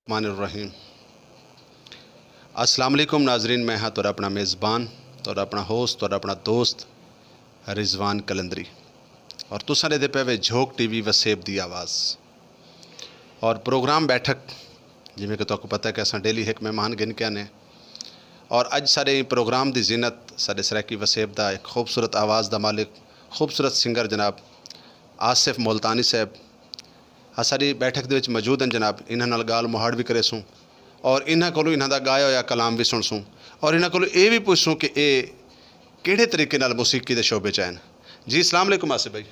रहीम। अस्सलाम वालेकुम नाजरीन, मैं हाँ तोरा अपना मेज़बान, तोरा अपना होस्ट, तोरा अपना दोस्त रिजवान कलंदरी और तुसां दे पे वे झोक टीवी वसेब दी आवाज़ और प्रोग्राम बैठक जिमें कि तुहानू पता है कि असां डेली एक मेहमान गिन के आने और अज सारे प्रोग्राम की जीनत साडे सराकी वसेब दा एक खूबसूरत आवाज़ दा मालिक खूबसूरत सिंगर जनाब आसिफ मुल्तानी साहब साड़ी बैठक दे विच मौजूद हैं जनाब। इन्हां नाल गाल मुहाड़ भी करे सूँ और इन्हां कोलों इन्हां दा गाया होया कलाम भी सुन सूँ और इन्हां कोलों ये भी पुछ सूँ कि ये किहड़े तरीके नाल मौसीकी दे शोबे च आन। जी अस्सलाम वालेकुम आसिफ भाई।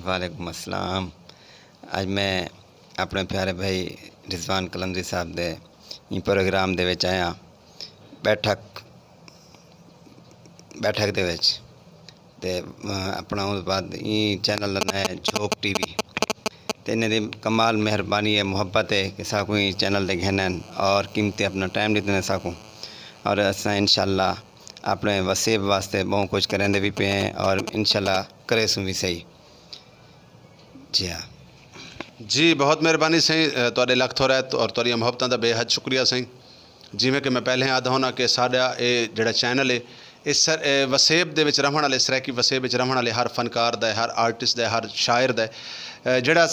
वालेकुम अस्सलाम। आज मैं अपने प्यारे भाई रिजवान कलंदरी साहब दे प्रोग्राम दे विच आया बैठक दे विच ते अपना उस बाद चैनल दा नाम है झोक टीवी ते इन्हें दी कमाल मेहरबानी है, मुहब्बत है कि साकू चैनल दे घेन और कीमती अपना टाइम देते साकू और अस इंशाल्लाह अपने वसेब वास्ते बहुत कुछ करेंदे भी पे हैं और इंशाल्लाह करे सूँ भी सही। जी हाँ जी बहुत मेहरबानी सही तुहाडे लख थोड़ा और तुहाडियां मुहब्बतां दा बेहद शुक्रिया सही। जिमें कि मैं पहले आदा होना कि साडा ये जिहड़ा चैनल है इस वसेब दे विच रहण वाले सराकी वसेब विच रहण वाले हर फनकार दा हर आर्टिस्ट दा हर शायर दा जिहड़ा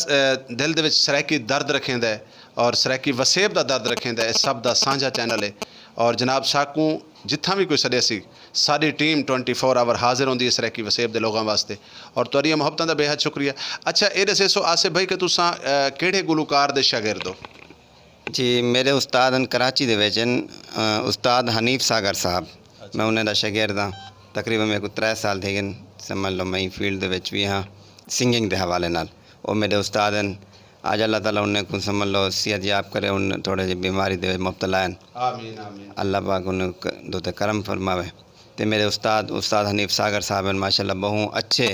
दिल दे विच सराकी दर्द रखेंदा है और सराकी वसेब दा दर्द रखेंदा है, सब दा साझा चैनल है और जनाब साकू जिथा भी कोई सदे सी साडी टीम 24 आवर हाजिर होंदी है सराकी वसेब दे लोगों वास्ते और तुहाडियां मुहब्बतां दा बेहद शुक्रिया। अच्छा ये दसे सो आसिफ भाई कि तुसां किहड़े गुलकार दे शागिर्द हो? जी मेरे उस्ताद हैं कराची दे विच उस्ताद हनीफ सागर साहब, मैं उन्हें दा शागिर्द हाँ। तकरीबन मेरे को 3 साल थे गए समझ लो मैं फील्ड दे विच भी हाँ सिंगिंग के हवाले नाल। वो मेरे उस्ताद हैं। आज अल्लाह ताला उन्हें को समझ लो सेहत याब करे, उन थोड़े जी बीमारी दे मुब्तला हैं। आमीन आमीन। अल्लाह पाक उन्हें दोते करम फरमावे। तो मेरे उस्ताद हनीफ सागर साहब हैं, माशाल्लाह बहुत अच्छे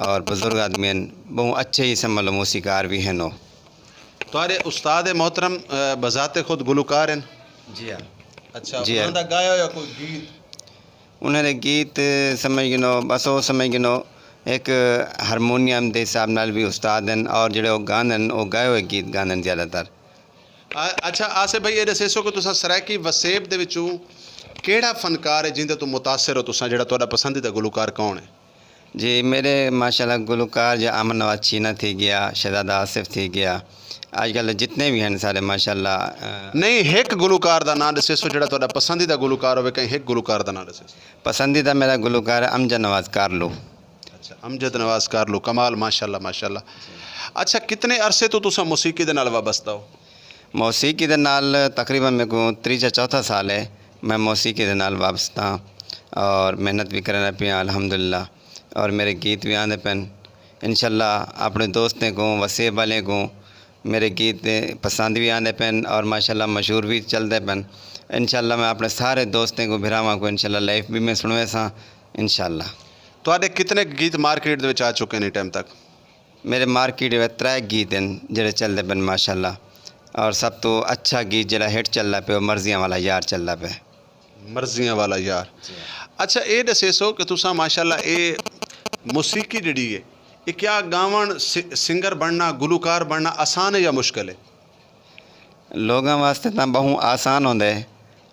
और बुजुर्ग आदमी हैं, बहुत अच्छे ही समझ लो मौसीकार भी हैं। तुम्हारे उस्ताद मोहतरम बजाते खुद गुलकार हैं? जी हाँ। अच्छा जी हाँ। उन्होंने गाया या कोई गीत? उन्होंने गीत समझ गिनो बस वो समझ गिनो एक हारमोनियम के हिसाब नाल भी उस्ताद हैं और जो गाने वो गाए हुए गीत गाने ज़्यादातर। अच्छा आसिफ भाई ये दसे सो कि तुसां सराकी वसेब दे विचों केड़ा फनकार है जिंदे तो मुतासिर हो तुसां, जेड़ा तुहाडा पसंदीदा गुलकार कौन है? जी मेरे माशाल्लाह गुलकार जो अमन नवाज चीना थी गया, शहजादा आसिफ थी गया, आजकल जितने भी हैं सारे माशाल्लाह। नहीं एक गुलकार दा नाम दसे सो जेड़ा तुहाडा पसंदीदा गुलकार होवे, कहीं एक गुलकार दा नाम दसे। पसंदीदा मेरा गुलकार अमजद नवाज कारलो। अच्छा अमजद नवाज कारलो, कमाल माशाल्लाह माशाल्लाह। अच्छा कितने अरसे तो तुसां मौसीकी दे नाल वाबस्ता हो? मौसीकी दे नाल तकरीबन मेरे को 3-4 साल है मैं मौसीकी दे नाल वाबस्ता और मेहनत भी करना पिया अल्हम्दुलिल्लाह और मेरे गीत भी आते पेन। इंशाल्लाह अपने दोस्तों को वसेब वाले को मेरे गीत पसंद भी आते पेन और माशाल्लाह मशहूर भी चलते पेन। इंशाल्लाह मैं अपने सारे दोस्तों को भिरावां को इंशाल्लाह लाइफ भी मैं सुनवे सा इंशाल्लाह। तुहाडे कितने गीत मार्केट दे विच आ चुके हैं टाइम तक? मेरे मार्केट में 3 गीत हैं जेड़े चलते पेन माशाल्लाह और सब तो अच्छा गीत जरा हिट चल रहा पे मर्जियां वाला यार चल रहा पे। मर्जियां वाला यार। अच्छा ये दसे सो कि तुसां माशाल्लाह ये मौसीकी जिहड़ी है ये क्या गावन सिंगर बनना गुलकार बनना आसान है या मुश्किल है? लोगों वास्ते तो बहुत आसान होंगे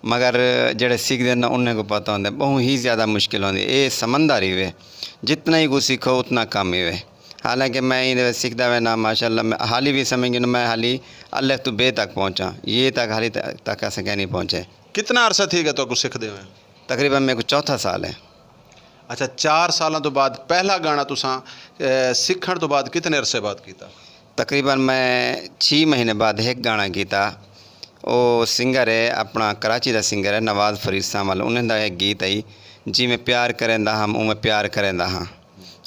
मगर जेड़े सीखते हैं उन्हें को पता होंगे बहुत ही ज़्यादा मुश्किल होंगी। ये समझदारी वे जितना ही कुछ सीखो उतना कम ही वे। हालांकि मैं ये सीखता हुआ ना माशाल्लाह मैं हाली भी समझ गई मैं हाली अल्लाह तो बे तक पहुँचा, ये तक हाली तक ऐसे क्या नहीं पहुँचे। कितना अरसा थी गया तो कुछ सीखते हुए? तकरीबन मेरे को 4था साल है। अच्छा 4 सालों तो बाद पहला गाना तुसां सीखण तो बाद कितने अरसे बाद कीता? तकरीबन मैं 6 महीने बाद एक गाना कीता। वो सिंगर है अपना कराची का सिंगर है नवाज़ फरीद सामल, उन्हें दा एक गीत आई जी मैं प्यार करेंदा हम उमें प्यार करेंदा हाँ।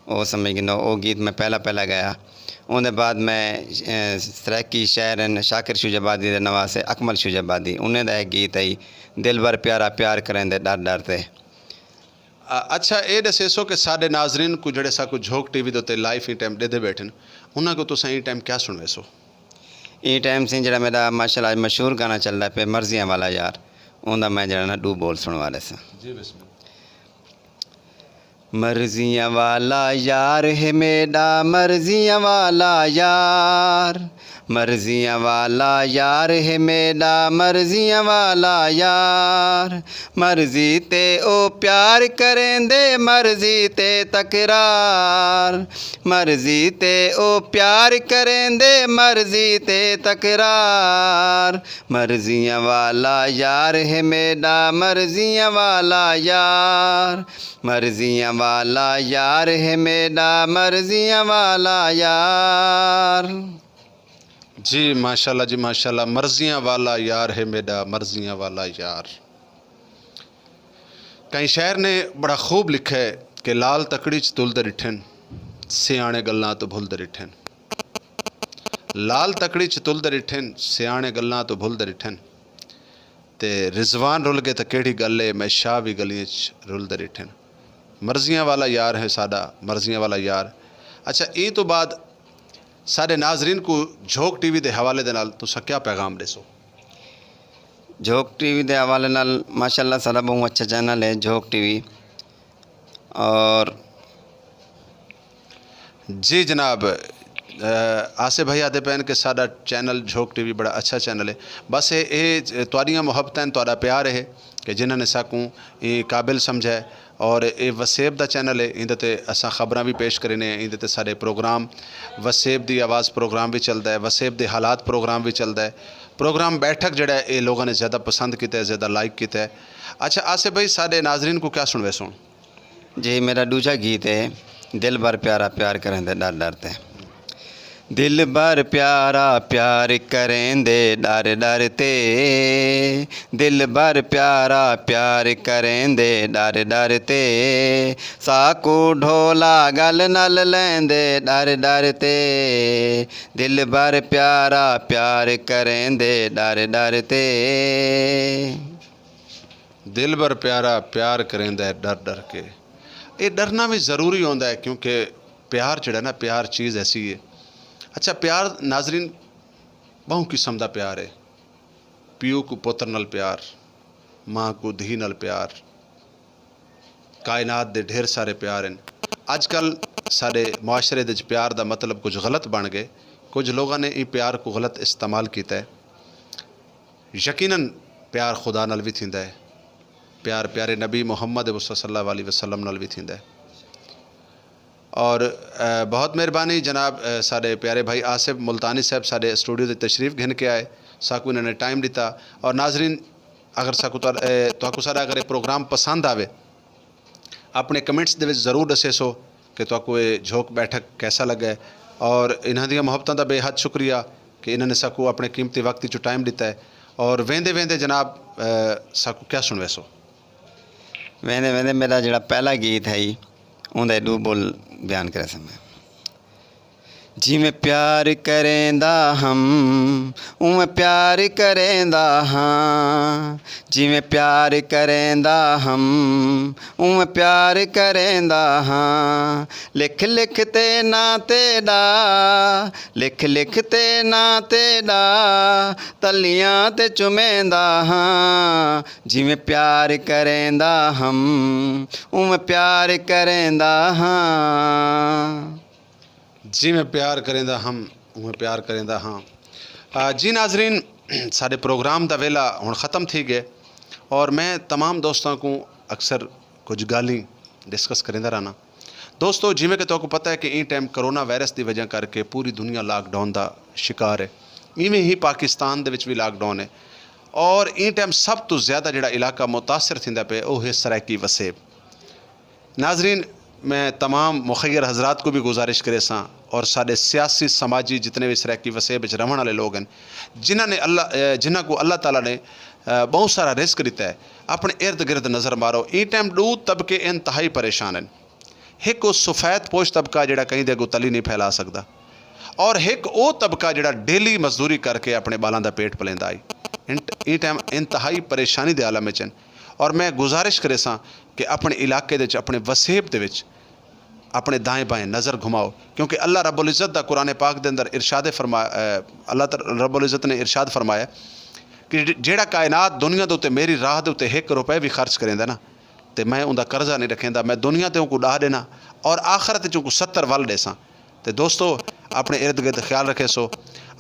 वो समझ गिनो वो गीत मैं पहला गाया। उन्हें बाद मैं सराकी शायर शाकिर शुजाबादी दे नवाज से अकमल शुजाबादी उन्हें दा एक गीत आई दिल भर प्यारा प्यार करेंदे डर डरते। अच्छा ये दसे सो कि साडे नाजरीन को जड़े साकू झोक टीवी दे उत्ते लाइव ही टाइम देते बैठन उन्होंने को तुसां ई टाइम क्या सुनवे सो? ई टाइम से जरा मेरा माशाल्लाह मशहूर गाना चल रहा पे मर्जियां वाला यार, उनका मैं जरा ना 2 बोल सुनवा रहा सा। जी बिस्मिल्लाह। मर्जियां वाला यार है मेरा मर्जियां वाला यार, मर्जियाँ वाला यार है मेरा मर्जियाँ वाला यार, मर्जी ते ओ प्यार करेंदे मर्जी ते तकरार, मर्जी ते ओ प्यार करेंदे मर्जी ते तकरार, मर्जियाँ वाला यार है मेरा मर्जियाँ वाला यार, मर्जियाँ वाला यार है मेरा मर्जियाँ वाला यार। जी माशाल्लाह जी माशाल्लाह, मर्जियाँ वाला यार है मेरा मर्जियाँ वाला यार। कई शायर ने बड़ा खूब लिखा है कि लाल तकड़ी च तुलदे रिठन सियाने गल्लां तो भुलदे रिठन, लाल तकड़ी च तुलदे रिठन सियाने गल्लां तो भुलदे रिठन, ते रिजवान रुल गए तो केड़ी गल है मैं शाह भी गलियां च रुलदे रिठन। मर्जियाँ वाला यार है साडा मर्जियाँ वाला यार। अच्छा, ये तो बाद सारे नाजरीन को झोंक टीवी के हवाले दे नाल तुसां क्या पैगाम देसो? झोंक टीवी के हवाले नाल माशाल्लाह सारा बहुत अच्छा चैनल है झोंक टीवी। और जी जनाब, आसिफ भाई आते पैन के साडा चैनल झोंक टीवी बड़ा अच्छा चैनल है। बस ये तुहाडियां मुहब्बतां तुहाडा प्यार है कि जिन्होंने साकू ये काबिल समझा है। और ये वसेब दा चैनल है, इंदे ते असां खबरां भी पेश करने, इंदे ते सारे प्रोग्राम वसेब दी आवाज़ प्रोग्राम भी चलता है, वसेब दे हालात प्रोग्राम भी चलता है। प्रोग्राम बैठक जड़ा है ये लोगों ने ज़्यादा पसंद किया है, ज़्यादा लाइक किया है। अच्छा आसिफ भाई, सारे नाजरीन को क्या सुनवे सुन? जी मेरा दूसरा गीत है दिल भर प्यारा प्यार करेंदे डर डरते, दिल भर प्यारा प्यार करेंदे डर डरते, दिल भर प्यारा प्यार करेंदे डर डरते, साकू ढोला गल नल लेंदे डर डरते, दिल भर प्यारा प्यार करेंदे डर डरते। दिल भर प्यारा प्यार करेंदा है डर डर के। ये डरना भी ज़रूरी होता है क्योंकि प्यार जड़ा ना, प्यार चीज़ ऐसी है। अच्छा, प्यार नाजरीन बहु किस्म का प्यार है। प्यो को पुत्र नाल प्यार, माँ को धी नाल प्यार, कायनात दे ढेर सारे प्यार हैं। अजकल सारे मुआशरे दे प्यार का मतलब कुछ गलत बन गए, कुछ लोगों ने ये प्यार को गलत इस्तेमाल किया है। यकीनन प्यार खुदा नाल भी थींदा है, प्यार प्यारे नबी मुहम्मद सल्लल्लाहु अलैहि वसल्लम नाल भी थींदा है। और बहुत मेहरबानी जनाब सारे प्यारे भाई आसिफ मुल्तानी साहब सारे स्टूडियो से तशरीफ़ घिन के आए, साकू इन्होंने टाइम दिता। और नाजरीन अगर साकू तो सारा अगर ये प्रोग्राम पसंद आवे, अपने कमेंट्स दे विच ज़रूर दसेसो कि तुहानू ये झोंक बैठक कैसा लगा है। और इन्हां दियां मुहब्बतां दा बेहद शुक्रिया कि इन्होंने साकू अपने कीमती वक्त चो टाइम दिता है। और वेंदे वेंदे जनाब साकू क्या सुनवेसो? वेंदे वेंदे मेरा जड़ा पहला गीत है उनके दो बोल बयान करे समय, जिमें प्यार करेंदा हम उमें प्यार करेंदा हाँ, जिमें प्यार करेंदा हम उमें प्यार करेंदा हाँ, लिख लिख ते ना तेरा, लिख लिख ते ना तेरा, तलियां ते चुमेंदा हाँ, जिमें प्यार करेंदा हम उमें प्यार करेंदा हाँ। जी मैं प्यार करेंदा हम उमें प्यार करेंदा हाँ। जी नाजरीन, सारे प्रोग्राम का वेला हुण ख़त्म थी गए और मैं तमाम दोस्तों को अक्सर कुछ गाली डिस्कस करेंदा रहना। दोस्तों जिमें कि तुहानू पता है कि ई टाइम करोना वायरस की वजह करके पूरी दुनिया लॉकडाउन का शिकार है, इवें ही पाकिस्तान दे विच भी लॉकडाउन है। और ई टाइम सब तो ज़्यादा जिहड़ा इलाका मुतासर थींदा पे वो है सराइकी वसेब। नाजरीन मैं तमाम मुखैर हजरात को भी गुजारिश करे सा और सारे सियासी समाजी जितने भी सराइकी वसेब विच रहने वाले लोग हैं जिन्हां को अल्लाह ताला ने बहुत सारा रिस्क दिता है, अपने इर्द गिर्द नज़र मारो। ई टाइम दो तबके इंतहाई परेशान हैं। एक वो सफ़ैद पोश तबका जिहड़ा कहीं दे अगों तली नहीं फैला सकता, और एक वो तबका जिहड़ा डेली मजदूरी करके अपने बालों का पेट पलेंदा आई। ई टाइम इंतहाई परेशानी के आलम में। और मैं गुजारिश करे सा कि अपने इलाके दे अपने वसेब दे विच अपने दाएँ बाएँ नज़र घुमाओ, क्योंकि अल्लाह रब्बुल इज़्ज़त दा कुरान पाक दे अंदर इरशाद फरमाया, अल्लाह रब्बुल इज़्ज़त ने इरशाद फरमाया कि जेड़ा कायनात दुनिया दे उत्ते मेरी राह दे उत्ते 1 रुपए भी खर्च करेंदा ना, तो मैं उनका कर्जा नहीं रखेंदा, मैं दुनिया ते उनको डाह देना और आखरत चों को 70 वल देसा। तो दोस्तों अपने इर्द गिर्द ख्याल रखे सो,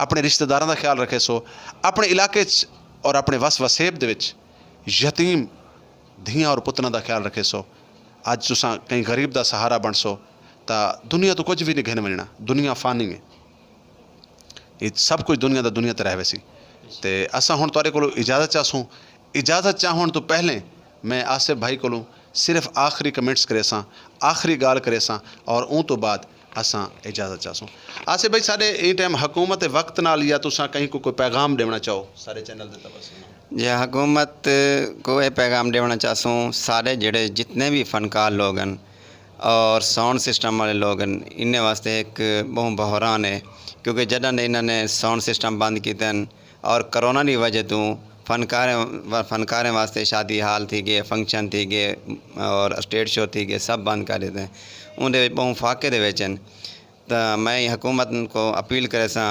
अपने रिश्तेदारों का ख्याल रखे सो, अपने इलाके और अपने वस वसेब दे विच यतीम धियां और पुत्रां का ख्याल रखे सो। अज तुसां कई गरीब का सहारा बन सो तो दुनिया तो कुछ भी नहीं घिन वजना, दुनिया फानी है, ये सब कुछ दुनिया का दुनिया तो रह वैसी। तो असा हुण तुहाडे कोलों इजाज़त चाहसूँ। इजाज़त चाहण तो पहले मैं आसिफ भाई कोलों सिर्फ आखिरी कमेंट्स करे सां, आखिरी गाल करे सां और उन तो बाद असां इजाज़त चाहसूँ। आसिफ भाई साढ़े ये टाइम हुकूमत वक्त नाल या तुसां कहीं को कोई पैगाम देना चाहो सारे चैनल दे तवज्जो? जे हुकूमत को ये पैगाम देना चाहसूँ, सारे जेड़े जितने भी फनकार लोग हैं और साउंड सिस्टम वाले लोग हैं, इन्हें वास्ते एक बहुत बहरान है, क्योंकि जडन इन्होंने साउंड सिस्टम बंद किए और कोरोना की वजह तो फनकारें वास्ते शादी हाल थी गए, फंक्शन थी गए और स्टेज शो थी गए, सब बंद कर देते हैं। उनके बहुत फाके दे विच हैं। तो मैं हुकूमत को अपील करे सां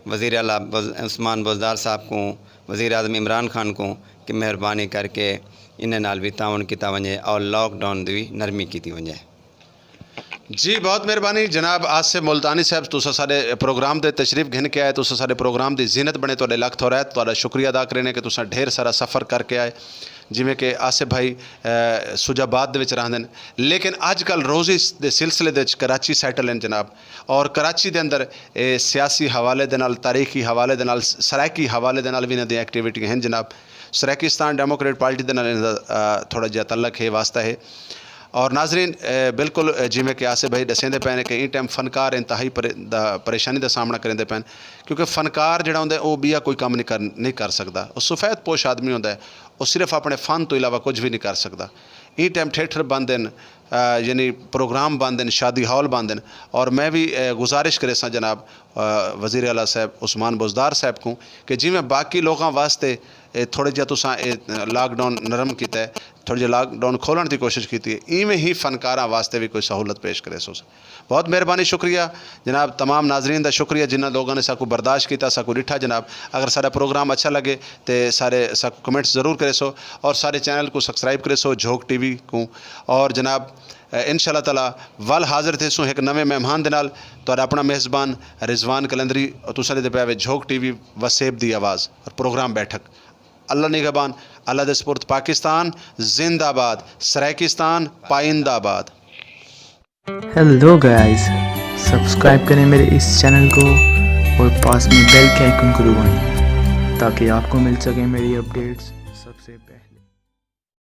वज़ीर आला उस्मान बुज़दार साहब को, वज़ीर आज़म इमरान खान को कि मेहरबानी करके इन नाल भी ताउन किया वजे और लॉकडाउन की भी नरमी की वजे। जी बहुत मेहरबानी जनाब आसिफ मुल्तानी साहब, तुसा सारे प्रोग्राम दे तशरीफ घिन के आए, तुसा सारे प्रोग्राम की जीनत बने, तो लख थोड़ा है तो शुक्रिया अदा करें कि तुसा ढेर सारा सफ़र करके आए। जिमें कि आसिफ भाई सुजाबाद दे रहंदे ने, लेकिन अजकल रोज़ी के सिलसिले दे कराची सैटल हैं जनाब, और कराची दे अंदर सियासी हवाले दे नाल, तारीखी हवाले दे नाल, सराइकी हवाले दे नाल भी इन्हां दी एक्टिविटी हैं जनाब। सराइकिस्तान डेमोक्रेट पार्टी दे नाल इन्हां थोड़ा जिहा तल्लक है, वास्ता है। और नाजरीन बिल्कुल जिमें कि आसिफ भाई दसेंदे पे ने कि इन टाइम फनकार इंतहाई परेशानी का सामना करेंदे पे, क्योंकि फनकार जिहड़ा हुंदा वो बिया कोई काम नहीं कर सकता। वो सफ़ेद पोश आदमी होंदा है, वो सिर्फ अपने फन तो इलावा कुछ भी नहीं कर सकता। इन टाइम थिएटर बंद हैं, यानी प्रोग्राम बंद हैं, शादी हॉल बंद हैं। और मैं भी गुजारिश करे सा जनाब वज़ीर आला साहब उस्मान बुज़दार साहब को कि जिमें बाकी लोगों वास्ते थोड़े जिहा तुसां लॉकडाउन नरम किया है, थोड़ी जी लॉकडाउन खोलने की कोशिश की है, इवें ही फनकारां वास्ते भी कोई सहूलत पेश करे सो। बहुत मेहरबानी, शुक्रिया जनाब, तमाम नाजरीन का शुक्रिया जिन्होंने लोगों ने साकू बर्दाश्त किया, साकू डिठा जनाब। अगर सारा प्रोग्राम अच्छा लगे तो सारे साकू कमेंट्स ज़रूर करे सो और सारे चैनल को सब्सक्राइब करे सो झोंक TV को। और जनाब इंशाअल्लाह ताला वल हाजिर थे सो एक नवे मेहमान दे नाल, तुहाडा अपना मेज़बान रिजवान कलंदरी, और तुसां दे पे झोंक TV वसेब दी आवाज़ और प्रोग्राम बैठक। अल्लाह निगहबान, अल्लाह दे सुपुर्द पाकिस्तान जिंदाबाद, सराइकिस्तान पाइंदाबाद। हेलो गाइस, सब्सक्राइब करें मेरे इस चैनल को और पास में बेल के आइकन को दबाएं ताकि आपको मिल सके मेरी अपडेट्स।